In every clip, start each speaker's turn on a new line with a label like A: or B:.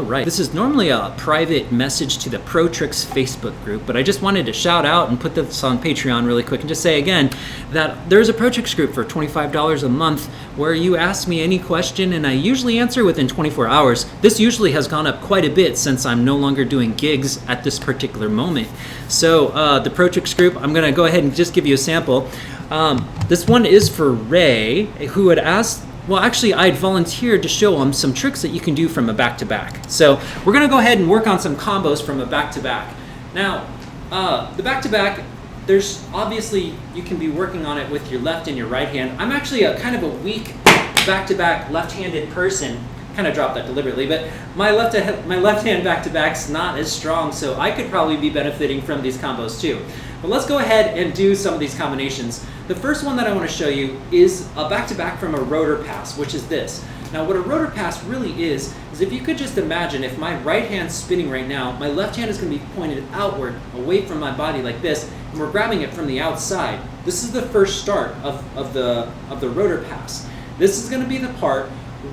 A: Alright, this is normally a private message to the Pro Tricks Facebook group, but I just wanted to shout out and put this on Patreon really quick and just say again that there's a Pro Tricks group for $25 a month where you ask me any question and I usually answer within 24 hours. This usually has gone up quite a bit since I'm no longer doing gigs at this particular moment. So the Pro Tricks group, I'm going to go ahead and just give you a sample. This one is for Ray, who had asked. Well, actually, I'd volunteered to show them some tricks that you can do from a back-to-back. So we're going to go ahead and work on some combos from a back-to-back. Now, the back-to-back, there's obviously, you can be working on it with your left and your right hand. I'm actually a kind of a weak back-to-back left-handed person. Kind of dropped that deliberately, but my left-hand back-to-back's not as strong, so I could probably be benefiting from these combos too. But let's go ahead and do some of these combinations. The first one that I want to show you is a back-to-back from a rotor pass, which is this. Now what a rotor pass really is if you could just imagine if my right hand's spinning right now, my left hand is going to be pointed outward, away from my body like this, and we're grabbing it from the outside. This is the first start of the rotor pass. This is going to be the part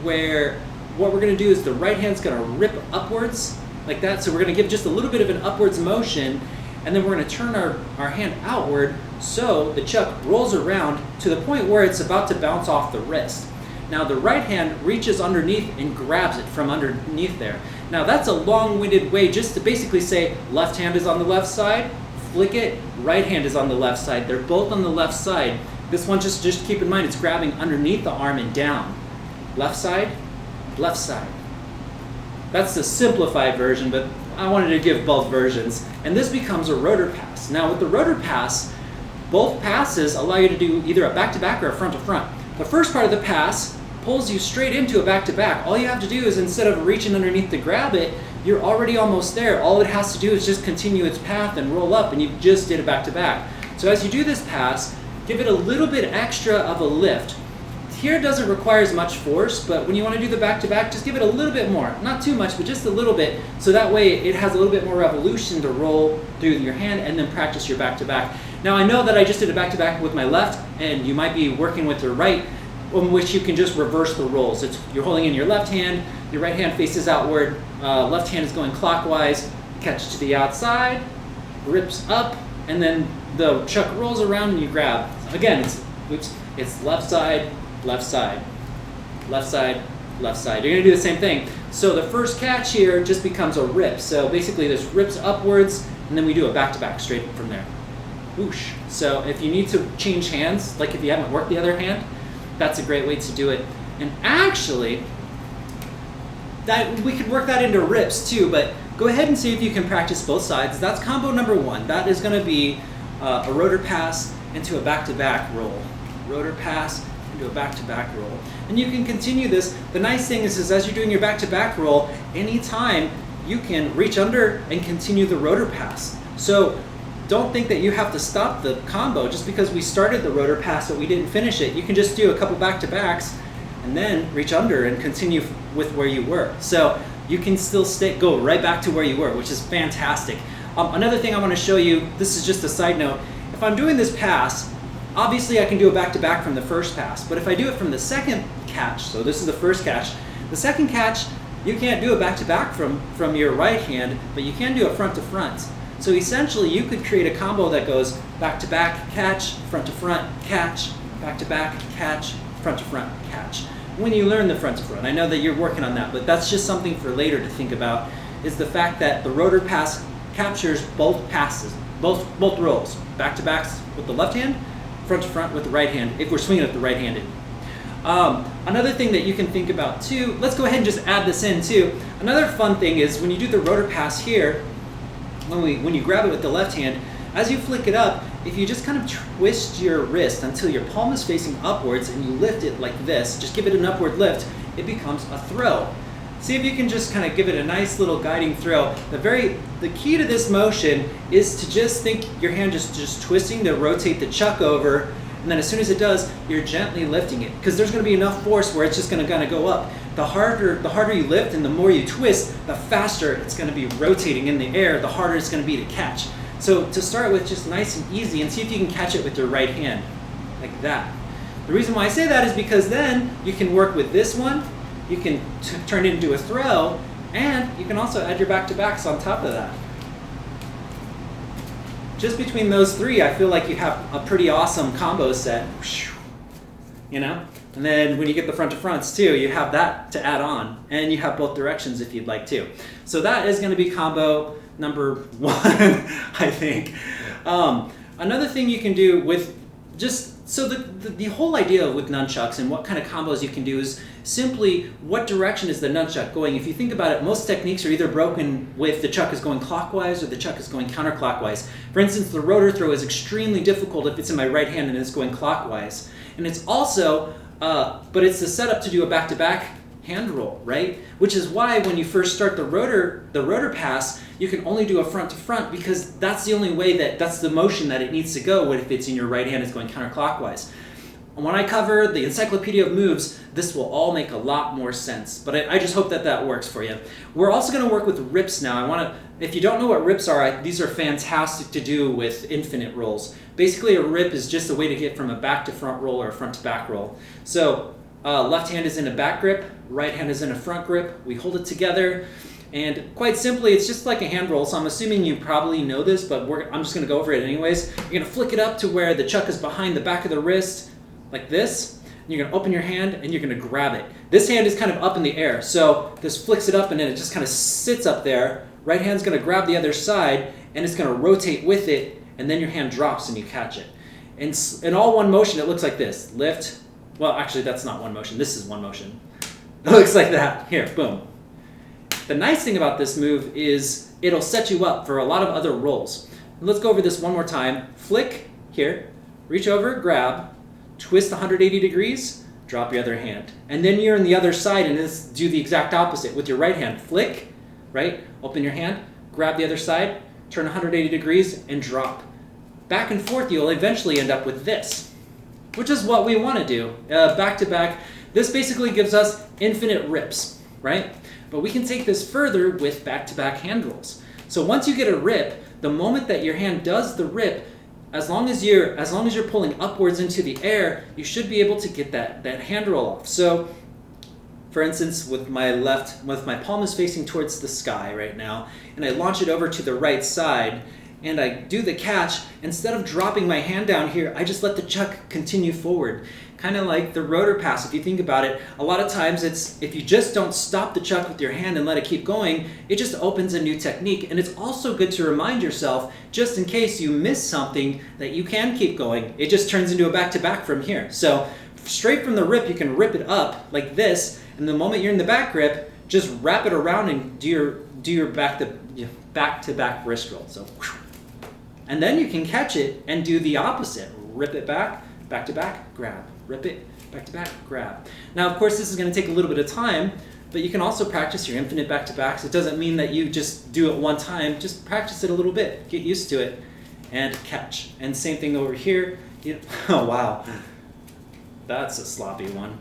A: where what we're going to do is the right hand's going to rip upwards like that. So we're going to give just a little bit of an upwards motion, and then we're going to turn our hand outward so the chuck rolls around to the point where it's about to bounce off the wrist. Now the right hand reaches underneath and grabs it from underneath there. Now that's a long-winded way just to basically say left hand is on the left side, flick it, right hand is on the left side. They're both on the left side. This one, just keep in mind, it's grabbing underneath the arm and down. Left side, left side. That's the simplified version, but I wanted to give both versions. And this becomes a rotor pass. Now with the rotor pass, both passes allow you to do either a back-to-back or a front-to-front. The first part of the pass pulls you straight into a back-to-back. All you have to do is, instead of reaching underneath to grab it, you're already almost there. All it has to do is just continue its path and roll up, and you just did a back-to-back. So as you do this pass, give it a little bit extra of a lift. Here it doesn't require as much force, but when you want to do the back-to-back, just give it a little bit more. Not too much, but just a little bit, so that way it has a little bit more revolution to roll through your hand and then practice your back-to-back. Now I know that I just did a back-to-back with my left, and you might be working with your right, in which you can just reverse the rolls. You're holding in your left hand, your right hand faces outward, left hand is going clockwise, catch to the outside, rips up, and then the chuck rolls around and you grab. Again, it's left side, left side, left side, left side. You're going to do the same thing. So the first catch here just becomes a rip. So basically this rips upwards, and then we do a back-to-back straight from there. Whoosh. So if you need to change hands, like if you haven't worked the other hand, that's a great way to do it. And actually, we could work that into rips too, but go ahead and see if you can practice both sides. That's combo number one. That is going to be a rotor pass into a back-to-back roll. Rotor pass into a back-to-back roll. And you can continue this. The nice thing is as you're doing your back-to-back roll, anytime you can reach under and continue the rotor pass. So don't think that you have to stop the combo just because we started the rotor pass but we didn't finish it. You can just do a couple back-to-backs and then reach under and continue with where you were. So you can still go right back to where you were, which is fantastic. Another thing I want to show you, this is just a side note. If I'm doing this pass, obviously I can do a back-to-back from the first pass, but if I do it from the second catch, so this is the first catch, the second catch, you can't do a back-to-back from your right hand, but you can do a front-to-front. So essentially you could create a combo that goes back-to-back, catch, front-to-front, catch, back-to-back, catch, front-to-front, catch. When you learn the front-to-front, I know that you're working on that, but that's just something for later to think about, is the fact that the rotor pass captures both passes, both rolls, back-to-backs with the left hand, front-to-front with the right hand, if we're swinging it the right-handed. Another thing that you can think about too, let's go ahead and just add this in too. Another fun thing is when you do the rotor pass here, when you grab it with the left hand, as you flick it up, if you just kind of twist your wrist until your palm is facing upwards and you lift it like this, just give it an upward lift, it becomes a throw. See if you can just kind of give it a nice little guiding throw. The key to this motion is to just think your hand just twisting to rotate the chuck over, and then as soon as it does, you're gently lifting it, because there's going to be enough force where it's just going to kind of go up. The harder you lift and the more you twist, the faster it's going to be rotating in the air, the harder it's going to be to catch. So to start with, just nice and easy, and see if you can catch it with your right hand, like that. The reason why I say that is because then you can work with this one, you can turn it into a throw, and you can also add your back-to-backs on top of that. Just between those three, I feel like you have a pretty awesome combo set, you know? And then when you get the front to fronts too, you have that to add on, and you have both directions if you'd like to. So that is going to be combo number 1, I think. Another thing you can do with so the whole idea with nunchucks and what kind of combos you can do is simply what direction is the nunchuck going. If you think about it, most techniques are either broken with the chuck is going clockwise or the chuck is going counterclockwise. For instance, the rotor throw is extremely difficult if it's in my right hand and it's going clockwise. And it's also, but it's the setup to do a back-to-back hand roll, right? Which is why when you first start the rotor pass, you can only do a front to front because that's the only way that's the motion that it needs to go if it's in your right hand, it's going counterclockwise. When I cover the encyclopedia of moves, this will all make a lot more sense. But I just hope that works for you. We're also going to work with rips now. If you don't know what rips are, these are fantastic to do with infinite rolls. Basically, a rip is just a way to get from a back to front roll or a front to back roll. So left hand is in a back grip, right hand is in a front grip. We hold it together. And quite simply, it's just like a hand roll. So I'm assuming you probably know this, but I'm just going to go over it anyways. You're going to flick it up to where the chuck is behind the back of the wrist, like this. And you're going to open your hand and you're going to grab it. This hand is kind of up in the air. So this flicks it up and then it just kind of sits up there. Right hand's going to grab the other side and it's going to rotate with it. And then your hand drops and you catch it. And in all one motion, it looks like this. Lift. Well, actually, that's not one motion. This is one motion. It looks like that. Here, boom. The nice thing about this move is it'll set you up for a lot of other rolls. Let's go over this one more time. Flick here, reach over, grab, twist 180 degrees, drop your other hand. And then you're on the other side and do the exact opposite with your right hand. Flick, right? Open your hand, grab the other side, turn 180 degrees, and drop. Back and forth, you'll eventually end up with this, which is what we want to do. Back to back. This basically gives us infinite rips, right? But we can take this further with back-to-back hand rolls. So once you get a rip, the moment that your hand does the rip, as long as you're pulling upwards into the air, you should be able to get that hand roll off. So, for instance, with my palm is facing towards the sky right now, and I launch it over to the right side, and I do the catch. Instead of dropping my hand down here, I just let the chuck continue forward. Kind of like the rotor pass, if you think about it. A lot of times if you just don't stop the chuck with your hand and let it keep going, it just opens a new technique. And it's also good to remind yourself, just in case you miss something, that you can keep going. It just turns into a back-to-back from here. So straight from the rip, you can rip it up like this, and the moment you're in the back grip, just wrap it around and do your back-to-back wrist roll. So, and then you can catch it and do the opposite. Rip it back to back, grab. Rip it, back to back, grab. Now, of course, this is going to take a little bit of time, but you can also practice your infinite back-to-backs. It doesn't mean that you just do it one time. Just practice it a little bit. Get used to it and catch. And same thing over here. Oh, wow. That's a sloppy one.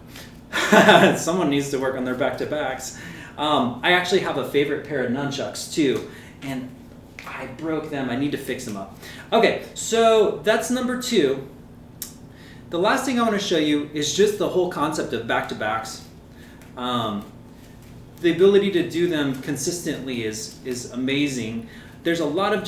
A: Someone needs to work on their back-to-backs. I actually have a favorite pair of nunchucks, too, and I broke them. I need to fix them up. Okay, so that's number 2. The last thing I want to show you is just the whole concept of back-to-backs. The ability to do them consistently is amazing. There's a lot of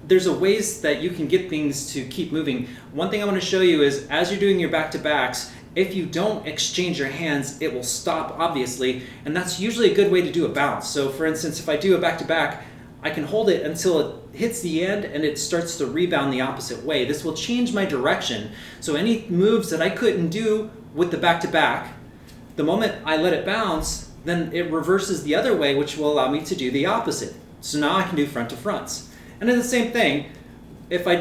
A: there's ways that you can get things to keep moving. One thing I want to show you is as you're doing your back-to-backs, if you don't exchange your hands, it will stop, obviously, and that's usually a good way to do a bounce. So for instance, if I do a back-to-back, I can hold it until it hits the end and it starts to rebound the opposite way. This will change my direction. So any moves that I couldn't do with the back-to-back, the moment I let it bounce, then it reverses the other way, which will allow me to do the opposite. So now I can do front to fronts. And then the same thing if I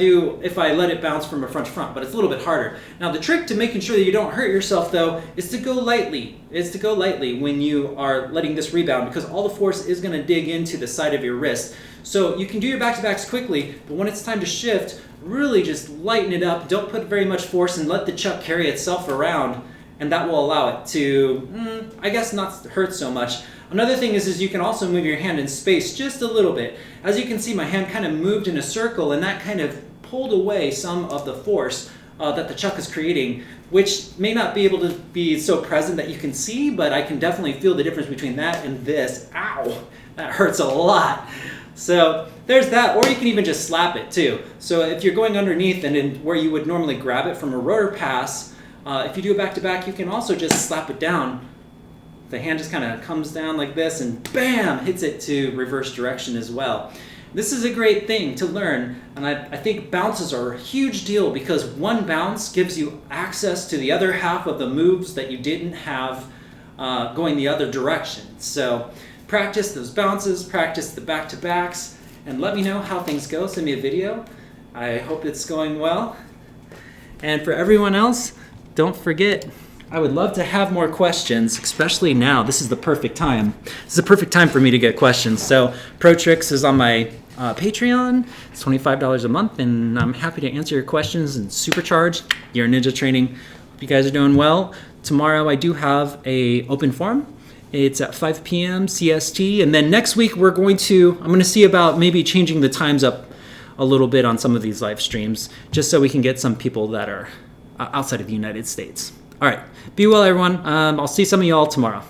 A: let it bounce from a front to front, but it's a little bit harder. Now the trick to making sure that you don't hurt yourself though is to go lightly. When you are letting this rebound, because all the force is going to dig into the side of your wrist. So you can do your back-to-backs quickly, but when it's time to shift, really just lighten it up. Don't put very much force and let the chuck carry itself around, and that will allow it to, I guess, not hurt so much. Another thing is you can also move your hand in space just a little bit. As you can see, my hand kind of moved in a circle, and that kind of pulled away some of the force that the chuck is creating, which may not be able to be so present that you can see, but I can definitely feel the difference between that and this. Ow! That hurts a lot. So there's that, or you can even just slap it too. So if you're going underneath and in where you would normally grab it from a rotor pass, if you do a back-to-back, you can also just slap it down. The hand just kind of comes down like this and bam, hits it to reverse direction as well. This is a great thing to learn, and I think bounces are a huge deal because one bounce gives you access to the other half of the moves that you didn't have going the other direction. So practice those bounces, practice the back-to-backs, and let me know how things go. Send me a video. I hope it's going well. And for everyone else, don't forget, I would love to have more questions, especially now. This is the perfect time. This is the perfect time for me to get questions. So Pro Tricks is on my Patreon. It's $25 a month, and I'm happy to answer your questions and supercharge your ninja training. Hope you guys are doing well. Tomorrow I do have a open forum. It's at 5 p.m. CST, and then next week I'm going to see about maybe changing the times up a little bit on some of these live streams, just so we can get some people that are outside of the United States. All right, be well, everyone. I'll see some of y'all tomorrow.